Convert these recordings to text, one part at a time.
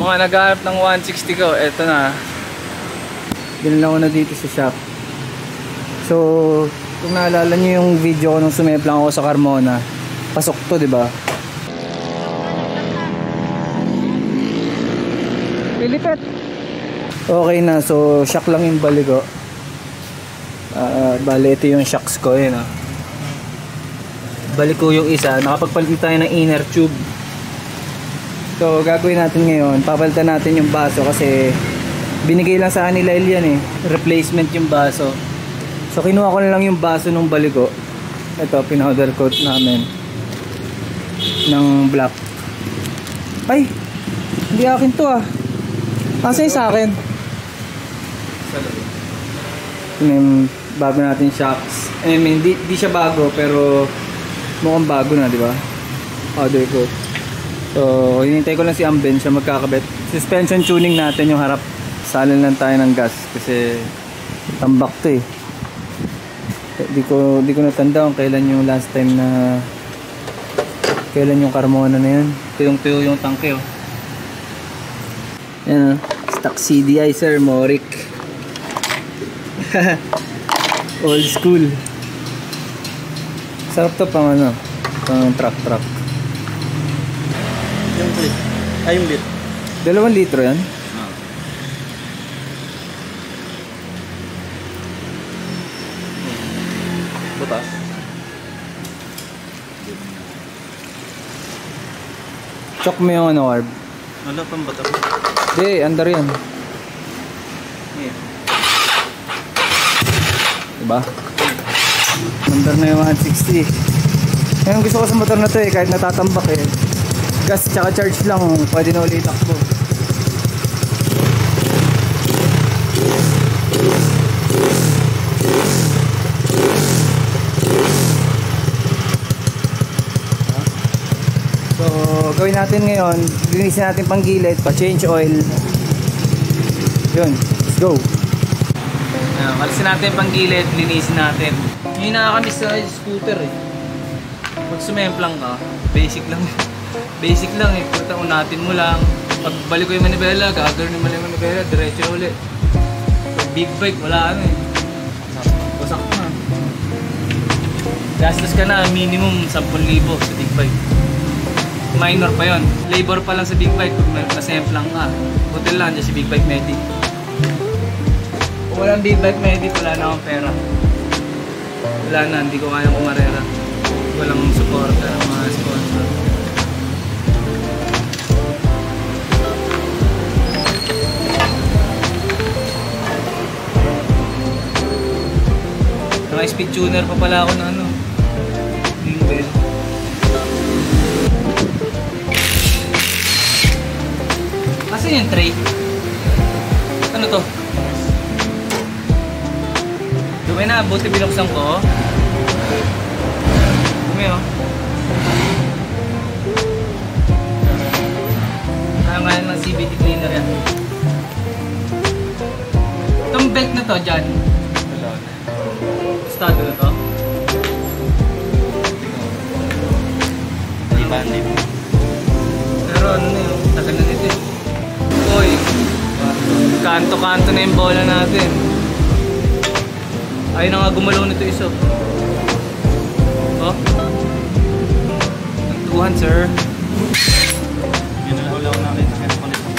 mga naghahanap ng 160 ko, eto na. Binila ko na dito sa shop. So, kung naalala nyo yung video ko nung sumeplang ako sa Carmona, pasok to, diba? Lilipet! Okay na, so shock lang yung bali ko. Bali, ito yung shocks ko, yun. Balik ko yung isa, nakapagpalit tayo ng inner tube. So gagawin natin ngayon, papalitan natin yung baso kasi binigay lang sa kanila yan eh, replacement yung baso. So kinuha ko na lang yung baso ng baligo. Ito, pinowder coat namin ng black. Ay, hindi akin to ah. Kasi sa akin. Yung bago natin shocks. I mean, di siya bago pero mukhang bago na, di ba? Powder coat. So, hinintay ko lang si Amben siya magkakabit. Suspension tuning natin yung harap. Salin lang tayo ng gas kasi tambak to eh. Di ko natanda kung kailan yung last time na kailan yung Carmona na yun. Tuyong-tuyo yung tangke oh. Yan oh. Stock CDI sir, Moric. Old school. Sarap to pang ano, pang truck. Yung lit. Ay, yung lit. 2 litro yan? Butas. Chok mo yung ano, Arb. Wala pang butas. Hindi, under yan. Yeah. Diba? Under na yung 160. Ngayon gusto ko sa motor na to eh, kahit natatambak eh. Gas tsaka charge lang, pwede na ulit takbo. So gawin natin ngayon, linisin natin pang gilid, pa change oil. Yun, let's go. Kalisin natin pang gilid, linisin natin. Yung nakakamiss sa scooter eh. Pag sumemplang ka, basic lang. Basic lang eh, unatin mo lang. Pagbalik ko yung manibela, gagawin yung manibela, diretso na ulit. Pag big bike, wala ano eh. Wasak na. Gastos ka na, minimum 10,000 sa big bike. Minor pa yon, labor pa lang sa big bike kung nasemplang ka. Hotel lang dyan si Big Bike Medic. Kung walang Big Bike Medic, wala na akong pera. Wala na, hindi ko kayang kumarera. Walang support ng mga sponsor. Naka-speed tuner pa pala ako na ano. Yung bell. Kasi yung tray. Ano to? Dumi na, buti binuksan ko. Dumi oh. Kaya nga ng CVT cleaner yan. Itong belt na to dyan. Estado na to? Hindi ba? Pero ano na yun, tagal na nito eh. Uy, kanto-kanto na yung bola natin. Ayun na nga gumalaw nito iso. Oh, nagtuhan sir. Ginalaw namin sa headphone ito.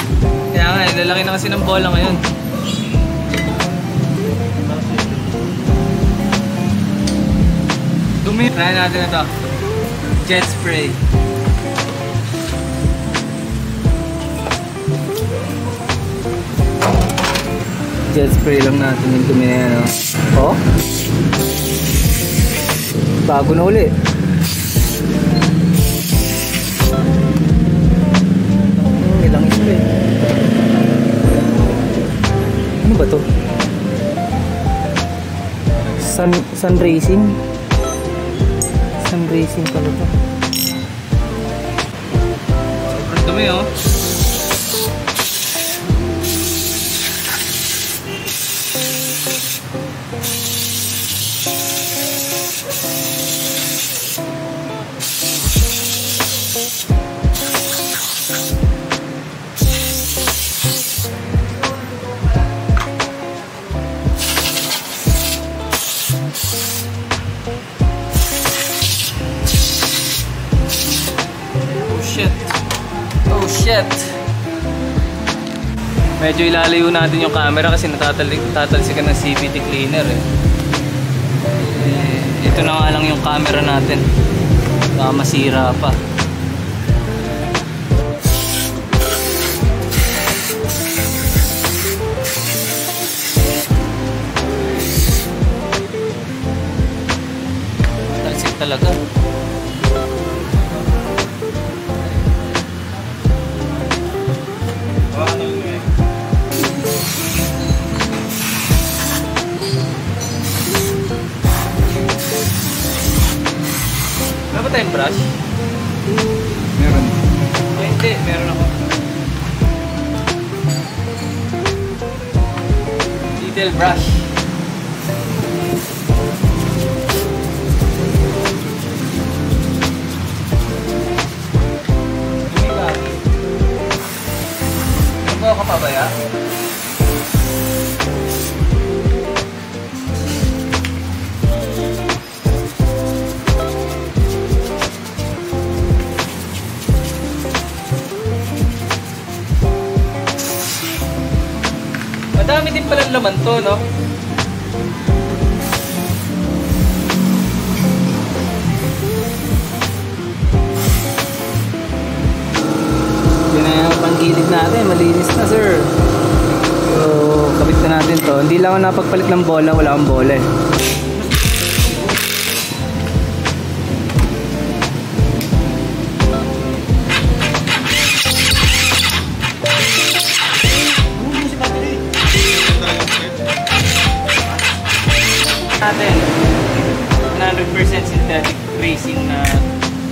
Kaya nga, lalaki na kasi ng bola ngayon. Dumi. Try natin ito. Jet spray. Jet spray lang natin yung dumi na yan, oh. Bago na uli. Ilang spray. Ano ba to? Sun Racing? Sun Racing pala to. Sobrang dumi oh. set. Medyo ilalayo natin yung camera kasi natatalsikan ng CVT cleaner eh. Ito na nga lang yung camera natin. Baka masira pa. Talsik talaga. Wala ba tayong brush? Meron. Oh, hindi, meron ako. Detail brush. Ano ka pabaya? Madami din pala laman to, no? Yun na yung panggilid natin, malinis na sir. So, kabit na natin to. Hindi lang ako napagpalit ng bola, wala akong bola eh. Natin 100% synthetic racing na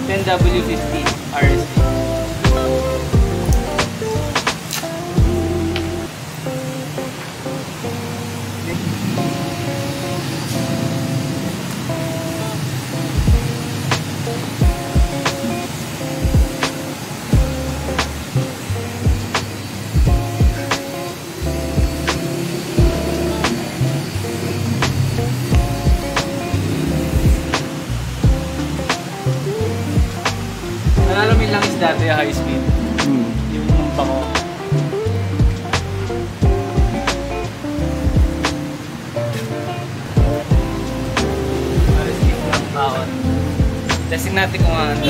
10W50 RSP. Nalalamin lang is dati high speed. Yung bango. RSP lang bawat. Testing natin kung ano.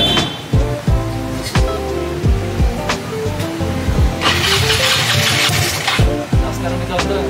Tapos na rin ito doon.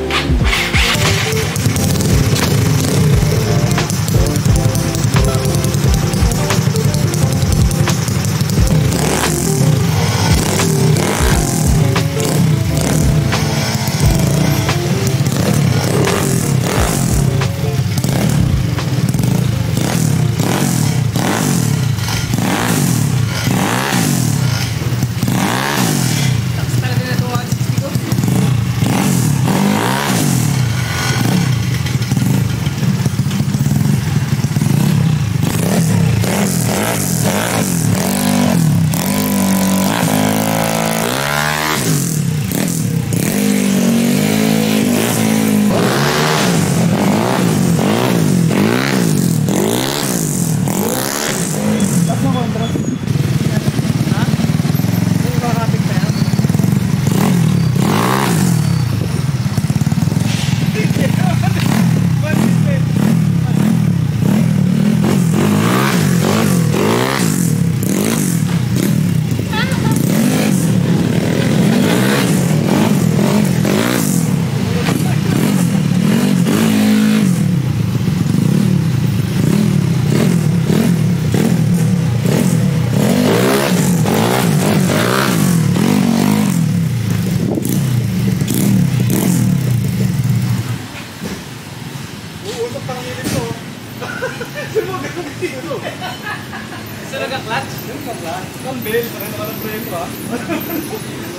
Saan nagka-clutch? Nagka-clutch. Ang bel, parang nakalang-preno ha.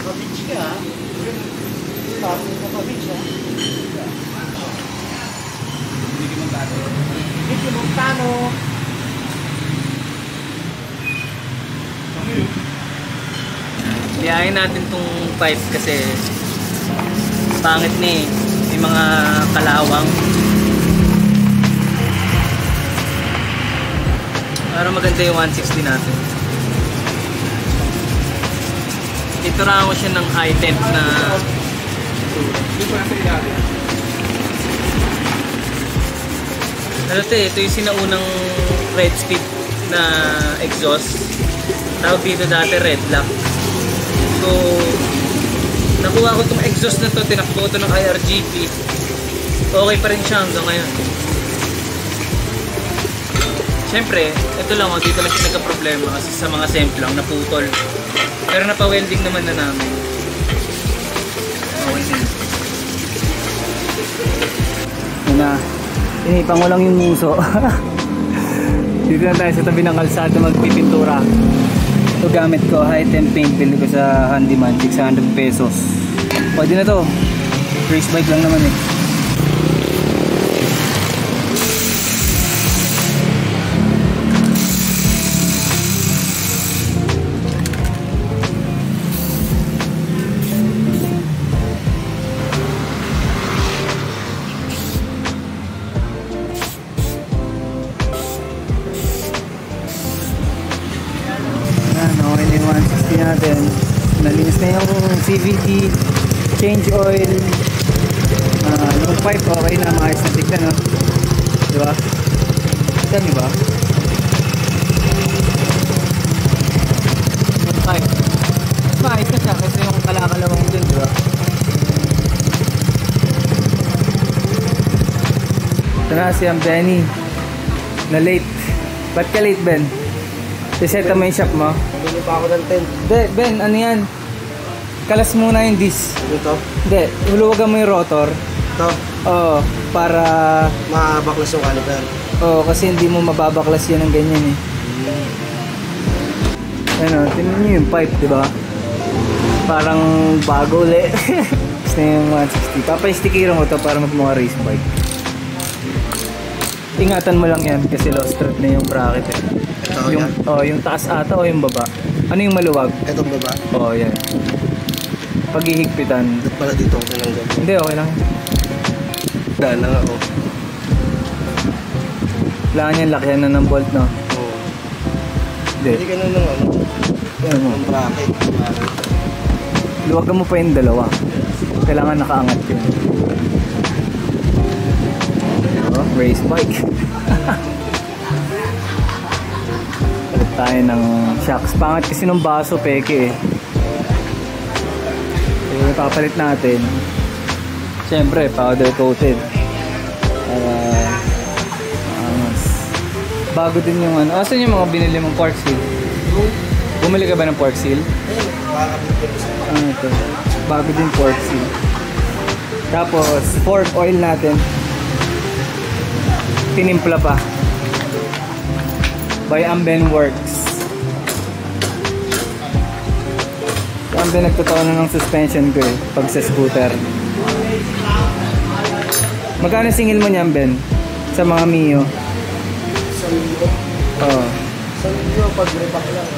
Nakabitch ka ha. Tapos nakabitch ha. Hindi Montano. Hindi Montano. Biyahin natin tong pipe kasi pangit na eh. May mga kalawang. Para maganda yung 160 natin. Iturahan ko siya ng high temp na ano to ito yung sinaunang red speed na exhaust. Tawag dito dati red lock. So nakuha ko itong exhaust na to, tinakbo ko ito ng IRGP. Okay pa rin siya hanggang ngayon. Siyempre, ito lang dito lang siya nagka-problema kasi sa mga semp lang naputol. Pero napa-welding naman na namin. Okay na. Yun na. Inipang ko lang yung muso. Dito na tayo sa tabi ng kalsada magpipintura. Ito gamit ko, high temp paint. Bili ko sa handyman, 600 pesos. Pwede na to. Race bike lang naman eh. Natin. Nalinis na yung CVT, change oil, yung pipe okay na, maayos na tignan, no? Diba? Dami ba? Yung pipe maayos na siya kasi yung kalakalawang dun, diba? Ito na si Benny na late. Ba't ka late, Ben? Reseta mo yung shop mo? Bili pa ako ng tent. Hindi, Ben, ano yan? Kalas muna yung disc. Ito? Hindi, huluwagan mo yung rotor. Ito? Oo, para... mabaklas yung caliper. Oo, kasi hindi mo mababaklas yan ng ganyan eh. Ano, tingnan nyo yung pipe, di ba? Parang bago ulit. Gusto yung 160. Papaistikiran ko to para magmukha race bike. Ingatan mo lang yan kasi low strut na yung bracket eh. Ito Yung, yan? yung taas ata o yung baba? Ano yung maluwag? Itong baba? Oo, yan. Paghihigpitan. Dito pala dito ako tinanggap. Hindi, okay lang. Daan lang ako. Kailangan yan, lakyan na ng bolt, no? Oo. Hindi. Hindi ka na ng ano? Yan mo. Ang bracket. Luwagan mo pa yung dalawa. Kailangan nakaangat yun. Oh, race bike. Palit tayo ng shocks. Pangat kasi ng baso, peke eh. So, papalit natin. Siyempre, powder coated. Para mas bago din yung ano. Asan yung mga binili mong pork seal? Bumili ka ba ng pork seal? Ano ito? Bago din pork seal. Tapos, fork oil natin. Tinimpla pa. By Amben Works. Si Amben nagtotoo na ng suspension ko eh. Pag sa scooter. Magkano singil mo niyan, Ben? Sa mga Mio? Sa Mio? Oo. Sa Mio, pag repack lang.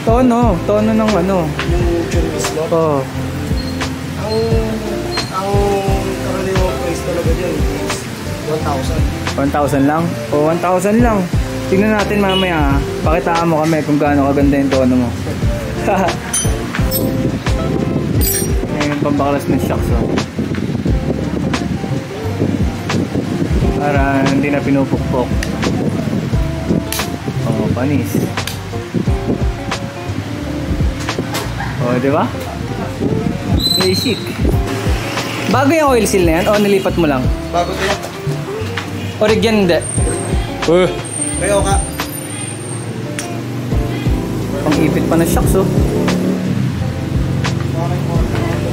Tono. Tono ng ano. Yung tune mismo? Oo. Ang karaniwang price talaga dyan is 1,000. 1,000 lang? O, 1,000 lang. Tingnan natin mamaya. Pakitaan mo kami kung gaano kaganda yung tono mo. Ayan yung pambakalas ng shocks. Oh. Para hindi na pinupukpok. Oh, panis. Oh, di ba? Basic. Bago yung oil seal na yan o nilipat mo lang? Bago ito yan. Origin hindi. Kayo ka. Pang-ipit pa ng shocks oh.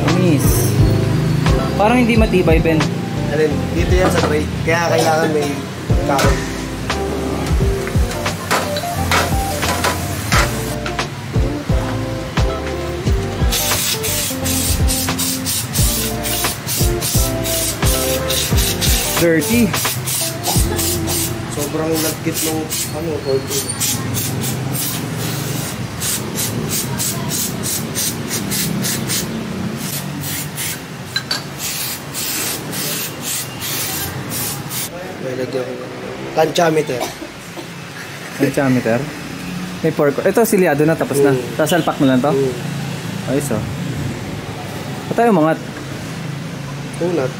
Panis. Parang hindi matibay, Ben. Alin, dito yan sa tray. Kaya kailangan may kahoy. Dirty. Sobrang nagkit ng ano, coating. May lagyan ko. Tantiameter. Pentameter. May pork. Ito siliado na tapos na. Sasalpak mo lang to. Ayos oh. Ba't tayo umangat? Tunat.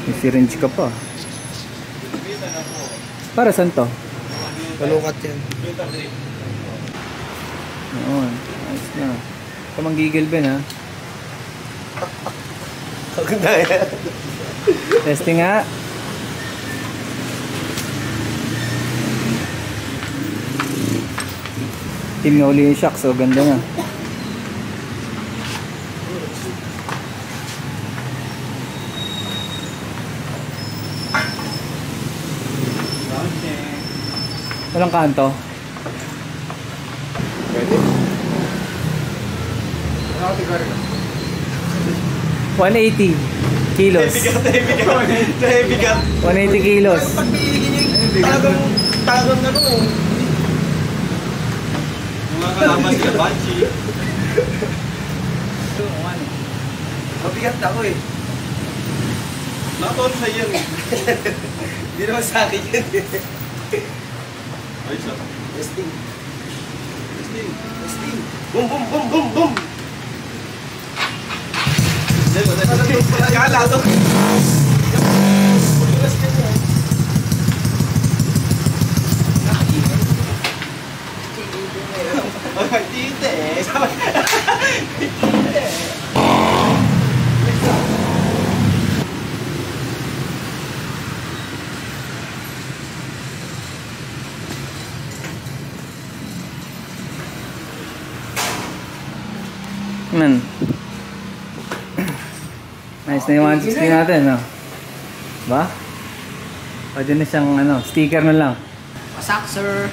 May syringe ka pa. Para saan to? Panukat yan. Oo. Ayos na. Ito manggigil Ben ha. Ang daya. Testing nga. Team na uli yung shock, so ganda na. Walang kanto. Pwede. 180 kilos. Bigat. 180 kilos. Talagang ano eh. Mga kalaban sila, Banshee. Mabigat ako eh. Nakatulong sa iyo. Hindi naman sa akin yan eh. Ayos ah. Testing. Testing. Testing. Boom, boom, boom, boom, boom. Kala to. Ay, tite. Man. Nice na yung 160 natin, no? Ba? Pwede na siyang, sticker na lang. Pasak, sir.